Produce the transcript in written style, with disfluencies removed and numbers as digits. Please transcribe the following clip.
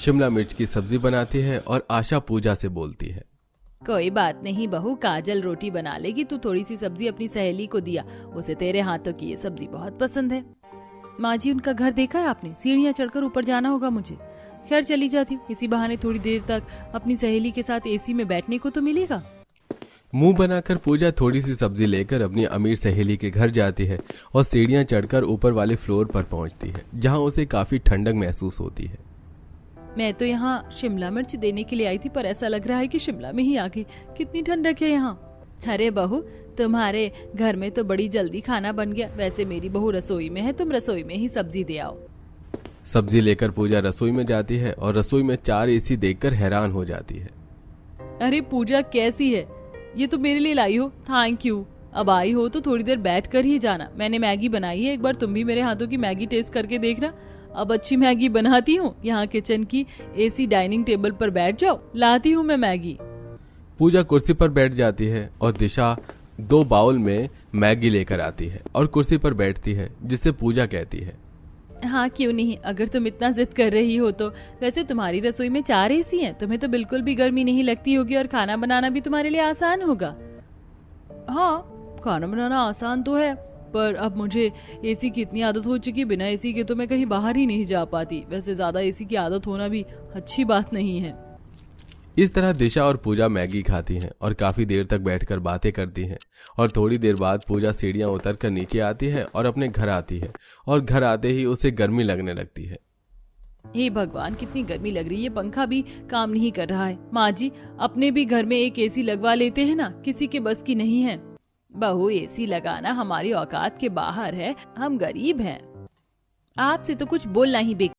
शिमला मिर्च की सब्जी बनाती है और आशा पूजा से बोलती है। कोई बात नहीं बहू, काजल रोटी बना लेगी। तू थोड़ी सी सब्जी अपनी सहेली को दिया, उसे तेरे हाथों की ये सब्जी बहुत पसंद है। माँ जी, उनका घर देखा है आपने? सीढ़ियाँ चढ़कर ऊपर जाना होगा मुझे। खैर चली जाती हूँ, इसी बहाने थोड़ी देर तक अपनी सहेली के साथ एसी में बैठने को तो मिलेगा। मुंह बनाकर पूजा थोड़ी सी सब्जी लेकर अपनी अमीर सहेली के घर जाती है और सीढ़ियां चढ़कर ऊपर वाले फ्लोर पर पहुंचती है, जहां उसे काफी ठंडक महसूस होती है। मैं तो यहाँ शिमला मिर्च देने के लिए आई थी, पर ऐसा लग रहा है कि शिमला में ही आ गई। कितनी ठंडक है यहाँ। अरे बहू, तुम्हारे घर में तो बड़ी जल्दी खाना बन गया। वैसे मेरी बहू रसोई में है, तुम रसोई में ही सब्जी दे आओ। सब्जी लेकर पूजा रसोई में जाती है और रसोई में 4 एसी देखकर हैरान हो जाती है। अरे पूजा, कैसी है? ये तो मेरे लिए लाई हो, थैंक यू। अब आई हो तो थोड़ी देर बैठ कर ही जाना। मैंने मैगी बनाई है, एक बार तुम भी मेरे हाथों की मैगी टेस्ट करके देखना। अब अच्छी मैगी बनाती हूँ। यहाँ किचन की एसी डाइनिंग टेबल पर बैठ जाओ, लाती हूँ मैं मैगी। पूजा कुर्सी पर बैठ जाती है और दिशा 2 बाउल में मैगी लेकर आती है और कुर्सी पर बैठती है, जिससे पूजा कहती है, हाँ क्यों नहीं, अगर तुम इतना जिद कर रही हो तो। वैसे तुम्हारी रसोई में 4 एसी हैं, तुम्हें तो बिल्कुल भी गर्मी नहीं लगती होगी और खाना बनाना भी तुम्हारे लिए आसान होगा। हाँ, खाना बनाना आसान तो है, पर अब मुझे एसी की इतनी आदत हो चुकी, बिना एसी के तो मैं कहीं बाहर ही नहीं जा पाती। वैसे ज्यादा एसी की आदत होना भी अच्छी बात नहीं है। इस तरह दिशा और पूजा मैगी खाती हैं और काफी देर तक बैठकर बातें करती हैं। और थोड़ी देर बाद पूजा सीढ़ियां उतरकर नीचे आती है और अपने घर आती है और घर आते ही उसे गर्मी लगने लगती है। हे भगवान, कितनी गर्मी लग रही है। पंखा भी काम नहीं कर रहा है। माँ जी, अपने भी घर में एक एसी लगवा लेते हैं ना, किसी के बस की नहीं है। बहू, एसी लगाना हमारी औकात के बाहर है, हम गरीब हैं। आपसे तो कुछ बोलना ही बेकार।